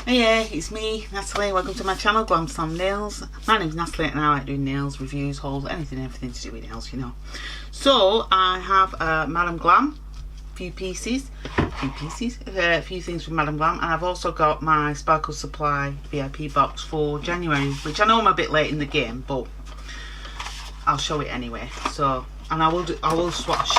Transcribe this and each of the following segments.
Hey, yeah, it's me, Natalie. Welcome to my channel, Glam Slam Nails. My name's Natalie and I like doing nails, reviews, hauls, everything to do with nails, you know. So, I have Madamglam, a few things from Madamglam, and I've also got my Sparkle Supply VIP box for January, which I know I'm a bit late in the game, but I'll show it anyway. So, and I will swatch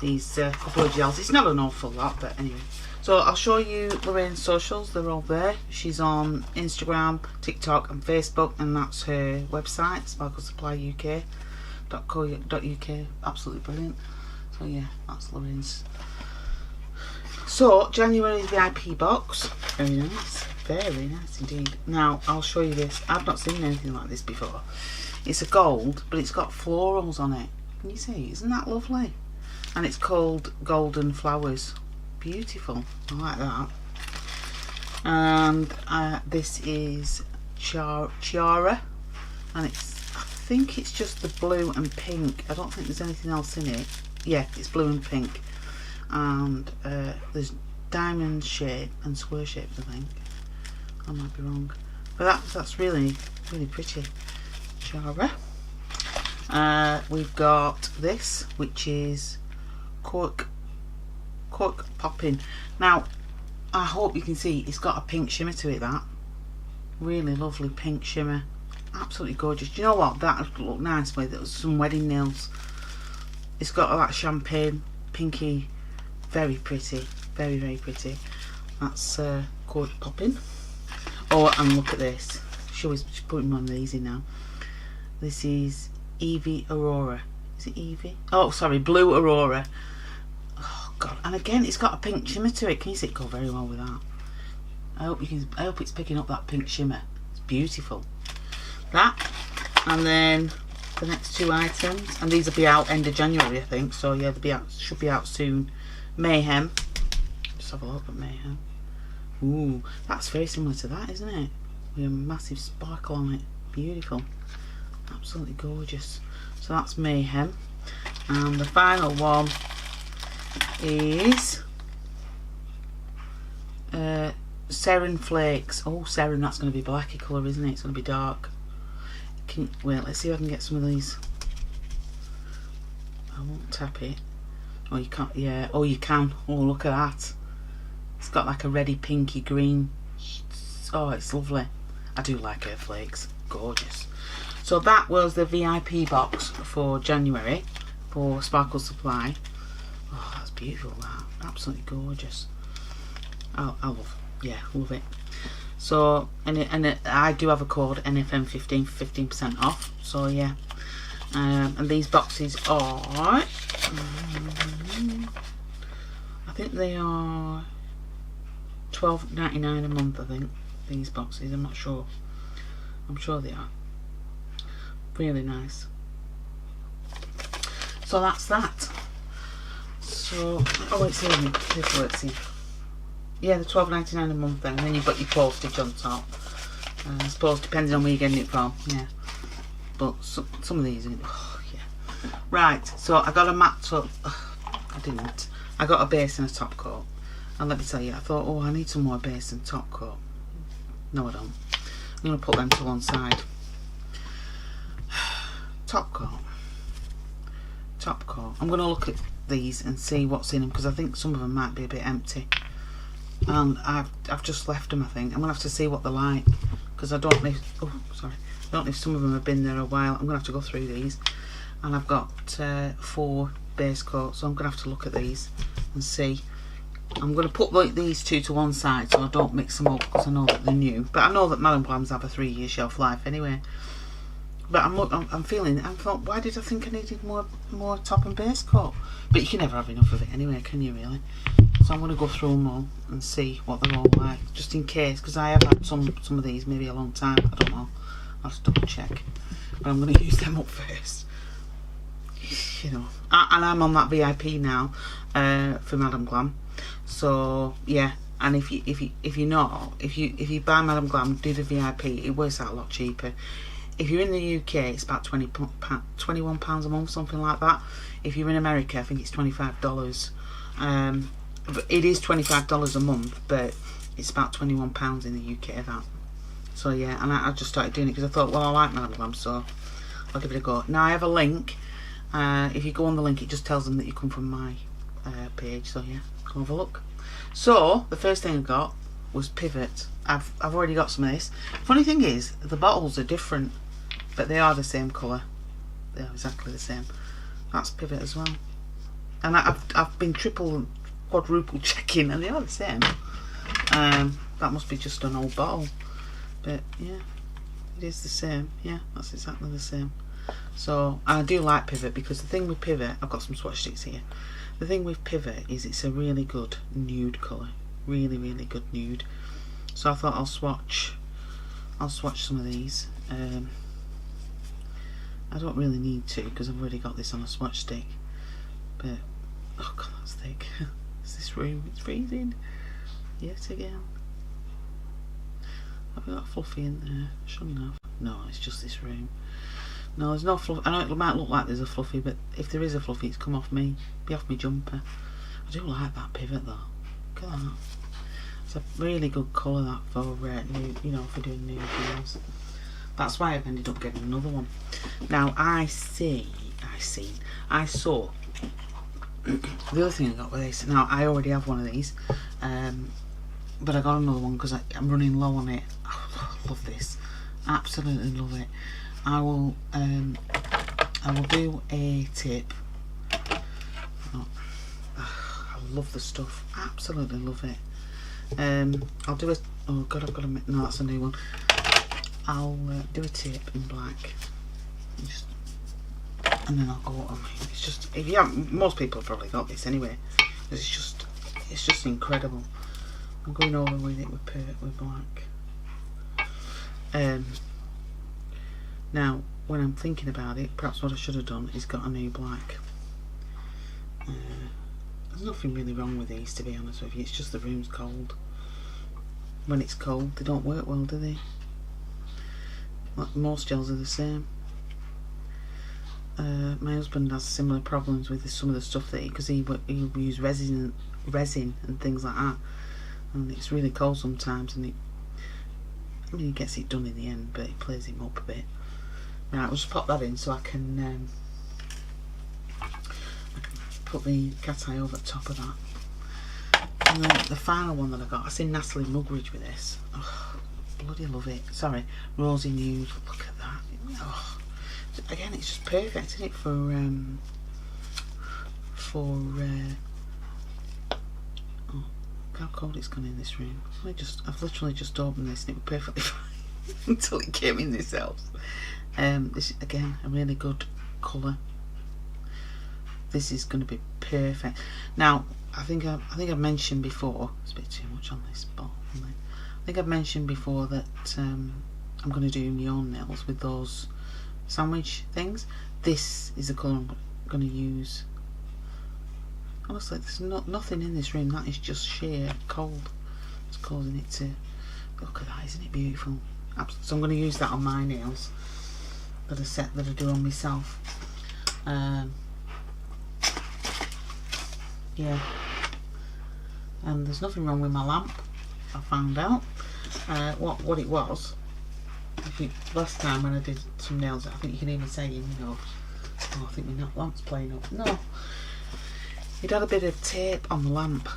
these couple of gels. It's not an awful lot, but anyway. So I'll show you Lorraine's socials. They're all there. She's on Instagram, TikTok and Facebook, and that's her website, sparklesupplyuk.co.uk. Absolutely brilliant. So yeah, that's Lorraine's. So January's VIP box. Very nice indeed. Now I'll show you this. I've not seen anything like this before. It's a gold, but it's got florals on it. Can you see? Isn't that lovely? And it's called Golden Flowers. Beautiful. I like that. And this is Chiara, and I think it's just the blue and pink. I don't think there's anything else in it. Yeah, it's blue and pink, and there's diamond shape and square shapes, I think. I might be wrong, but that's really pretty. Chiara. We've got this, which is cork popping. Now I hope you can see it's got a pink shimmer to it. That really lovely pink shimmer, absolutely gorgeous. Do you know what, that would look nice with some wedding nails. It's got that champagne pinky, very pretty, very pretty. That's cork popping. Oh, and look at this. She's putting one of these in now. This is Evie Aurora. Is it Evie? Oh sorry, Blue Aurora. God, and again it's got a pink shimmer to it. Can you see it go very well with that? I hope it's picking up that pink shimmer. It's beautiful. That, and then the next two items, and these will be out end of January, I think. So yeah, they'll be out, should be out soon. Mayhem. Just have a look at Mayhem. Ooh, that's very similar to that, isn't it? With a massive sparkle on it. Beautiful. Absolutely gorgeous. So that's Mayhem. And the final one is Seren Flakes. Oh, Seren, that's going to be blacky colour, isn't it? It's going to be dark. Wait, let's see if I can get some of these. I won't tap it. Oh, you can't. Yeah. Oh, you can. Oh, look at that. It's got like a reddy pinky green. Oh, it's lovely. I do like her flakes. Gorgeous. So that was the VIP box for January for Sparkle Supply. Oh, that's beautiful, that. Absolutely gorgeous. I love it. So, and I do have a code NFM15 for 15% off. So yeah. And these boxes are, I think they are $12.99 a month, I think. These boxes, I'm not sure. I'm sure they are. Really nice. So that's that. So, oh, it's here. Let's see. Yeah, the $12.99 a month then, and then you've got your postage on top. I suppose depending on where you're getting it from, yeah. But some of these, oh yeah. Right, so I got a matte top. I didn't. I got a base and a top coat. And let me tell you, I thought, oh, I need some more base and top coat. No, I don't. I'm going to put them to one side. Top coat. I'm going to look at these and see what's in them, because I think some of them might be a bit empty, and I've just left them. I think I'm gonna have to see what they're like, because I don't know if, I don't know if some of them have been there a while. I'm gonna have to go through these, and I've got 4 base coats, so I'm gonna have to look at these and see. I'm gonna put like these two to one side so I don't mix them up, because I know that they're new, but I know that Madamglams have a 3-year shelf life anyway. But I thought, why did I think I needed more top and base coat? But you can never have enough of it anyway, can you really? So I'm going to go through them all and see what they're all like, just in case, because I have had some of these maybe a long time. I don't know. I'll just double check. But I'm going to use them up first. You know, and I'm on that VIP now for Madamglam. So yeah, and if you buy Madamglam, do the VIP, it works out a lot cheaper. If you're in the UK, it's about £21 a month, something like that. If you're in America, I think it's $25. But it is $25 a month, but It's about £21 in the UK, that. So yeah, and I just started doing it because I thought, well, I like Madamglam, so I'll give it a go. Now I have a link. If you go on the link, it just tells them that you come from my page. So yeah, go have a look. So the first thing I got was Pivot. I've already got some of this. Funny thing is, the bottles are different, but they are the same colour. They are exactly the same. That's Pivot as well. And I've been triple, quadruple checking, and they are the same. That must be just an old bottle, but yeah, it is the same. Yeah, that's exactly the same. So I do like Pivot, because the thing with Pivot, I've got some swatch sticks here. The thing with Pivot is it's a really good nude colour, really good nude. So I thought I'll swatch some of these. I don't really need to because I've already got this on a swatch stick. But oh god, that's thick. It's this room, it's freezing yet again. Have we got fluffy in there? Shouldn't have. No, it's just this room. No, there's no fluff. I know it might look like there's a fluffy, but if there is a fluffy, it's come off me. Be off my jumper. I do like that Pivot though. Look at that. It's a really good colour, that, for nude, you know, for doing nude videos. That's why I've ended up getting another one. Now I saw the other thing I got with this. Now I already have one of these, but I got another one because I'm running low on it. Oh, I love this, absolutely love it. I will do a tip. Oh, I love the stuff, absolutely love it. I'll do a, oh god, I've got to make, no, that's a new one. I'll do a tip in black, and then I'll go on. It's just, if you haven't, most people have probably got this anyway. It's just incredible. I'm going over with it with black. Now, when I'm thinking about it, perhaps what I should have done is got a new black. There's nothing really wrong with these, to be honest with you. It's just the room's cold. When it's cold, they don't work well, do they? Like, most gels are the same. My husband has similar problems with some of the stuff that because he use resin and things like that, and it's really cold sometimes. And I mean, he gets it done in the end, but it plays him up a bit. Right, I'll just pop that in so I can put the cat eye over the top of that. And then the final one that I got, I seen Natalie Mugridge with this. Oh, bloody love it. Sorry, Rosy Nude. Look at that. Oh, again, it's just perfect, isn't it, for oh, how cold it's gone in this room. I've literally just opened this and it was perfectly fine until it came in this house. This is, again, a really good colour. This is going to be perfect. Now, I think I've mentioned before. It's a bit too much on this ball. I think I've mentioned before that I'm going to do my own nails with those sandwich things. This is the colour I'm going to use. Honestly, there's nothing in this room. That is just sheer cold. It's causing it to look at that. Isn't it beautiful? So I'm going to use that on my nails. That a set that I do on myself. Yeah, and there's nothing wrong with my lamp. I found out what it was. Last time when I did some nails, I think you can even say, you know, oh, I think my lamp's playing up. No, it had a bit of tape on the lamp.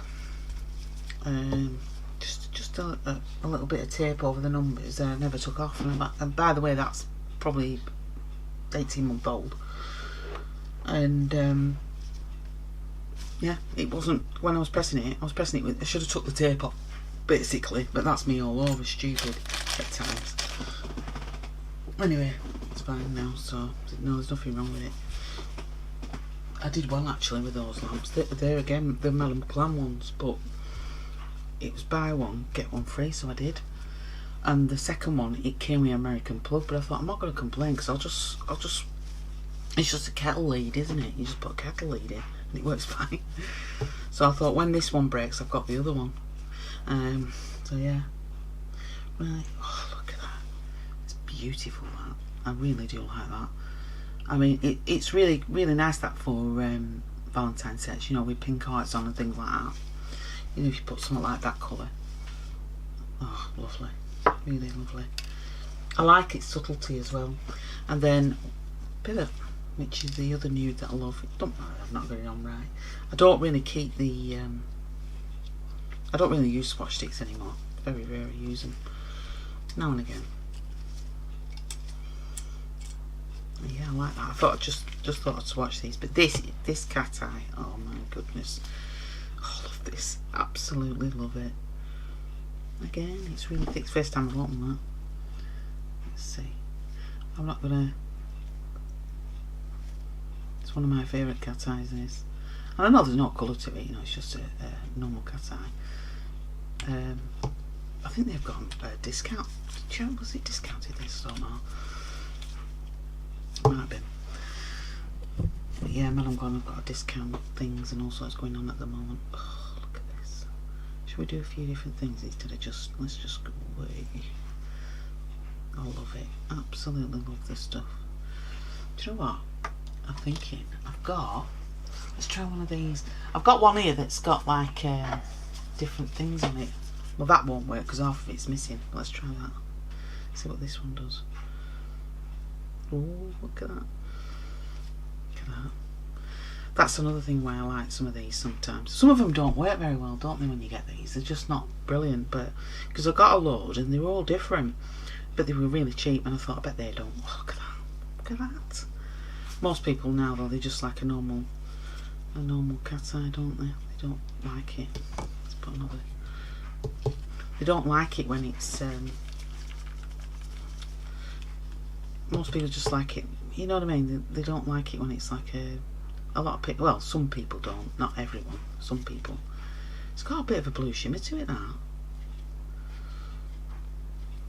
Just a little bit of tape over the numbers that I never took off. And by the way, that's probably 18-month-old. And yeah, it wasn't, when I was pressing it with, I should have took the tape off basically, but that's me all over stupid at times. Anyway, it's fine now, so no, there's nothing wrong with it. I did well actually with those lamps. They're again the Madamglam ones, but it was buy one get one free, so I did. And the second one, it came with an American plug, but I thought I'm not going to complain because I'll just it's just a kettle lead, isn't it? You just put a kettle lead in and it works fine. So I thought when this one breaks, I've got the other one. So yeah, really, oh, look at that. It's beautiful, that. I really do like that. I mean, it's really nice, that, for Valentine's sets, you know, with pink hearts on and things like that. You know, if you put something like that colour, Oh, lovely, really lovely. I like its subtlety as well. And then Pivot, which is the other nude that I love. Don't matter, I've not got it on right. I don't really keep the I don't really use swatch sticks anymore. Very rarely use them. Now and again. Yeah, I like that. I thought just thought I'd swatch these, but this cat eye, oh my goodness, oh, I love this. Absolutely love it. Again, it's really thick. First time I've opened that. Let's see. I'm not gonna. It's one of my favourite cat eyes. This, and I know there's no colour to it. You know, it's just a normal cat eye. I think they've got a discount. Was it discounted? This, I don't know. Might have been. But yeah, Madamglam have got a discount things and all sorts going on at the moment. Oh, look at this. Should we do a few different things instead of just, let's just go away. I love it. Absolutely love this stuff. Do you know what? I'm thinking, let's try one of these. I've got one here that's got like different things on it. Well, that won't work because half of it's missing. Let's try that. See what this one does. Oh, look at that. Look at that. That's another thing why I like some of these sometimes. Some of them don't work very well, don't they, when you get these? They're just not brilliant, but because I got a load and they were all different, but they were really cheap, and I thought, I bet they don't. Oh, look at that. Look at that. Most people now, though, they just like a normal cat eye, don't they? They don't like it. Let's put another. They don't like it when it's most people just like it, you know what I mean? They don't like it when it's like a lot of people, well, some people don't, not everyone, some people. It's got a bit of a blue shimmer to it now.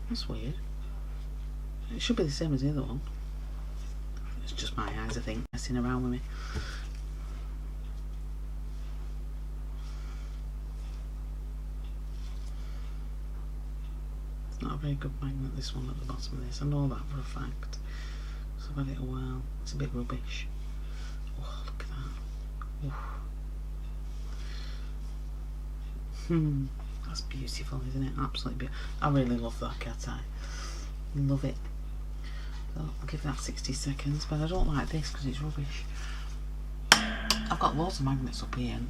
That's weird. It should be the same as the other one. It's just my eyes, I think, messing around with me. Not a very good magnet, this one at the bottom of this. I know that for a fact. So I've had it a while. It's a bit rubbish. Oh, look at that. That's beautiful, isn't it? Absolutely beautiful. I really love that cat eye. Love it. So I'll give that 60 seconds, but I don't like this because it's rubbish. I've got loads of magnets up here and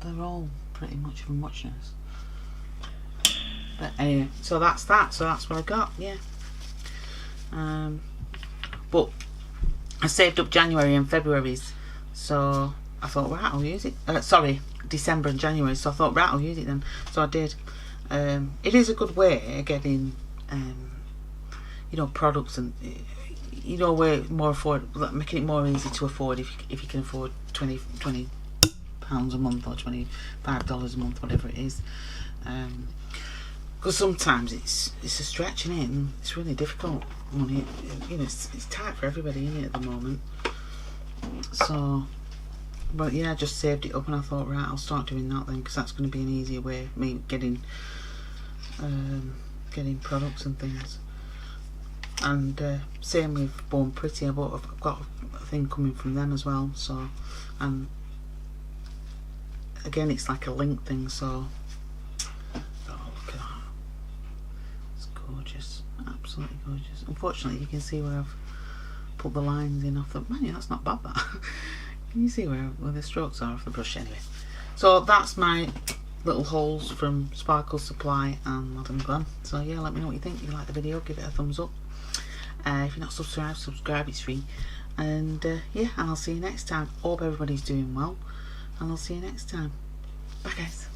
they're all pretty much of a muchness. But anyway, so that's that. So that's what I got, yeah. But I saved up January and February's, so I thought, right, I'll use it. Sorry, December and January. So I thought, right, I'll use it then. So I did. It is a good way of getting, you know, products and you know, way more affordable, making it more easy to afford if you can afford £20 a month or $25 a month, whatever it is. Because sometimes it's a stretch, innit? And it's really difficult. Money, you know, it's tight for everybody, innit, at the moment. So, but yeah, I just saved it up and I thought, right, I'll start doing that then, because that's going to be an easier way of me getting products and things. And same with Born Pretty. I've got a thing coming from them as well. So, and again, it's like a link thing. So. Gorgeous, absolutely gorgeous. Unfortunately, you can see where I've put the lines in off the. Man, that's not bad. That can you see where the strokes are off the brush? Anyway, so that's my little hauls from Sparkle Supply and Madamglam. So yeah, let me know what you think. If you like the video, give it a thumbs up. If you're not subscribed, subscribe. It's free. And yeah, and I'll see you next time. Hope everybody's doing well, and I'll see you next time. Bye, guys.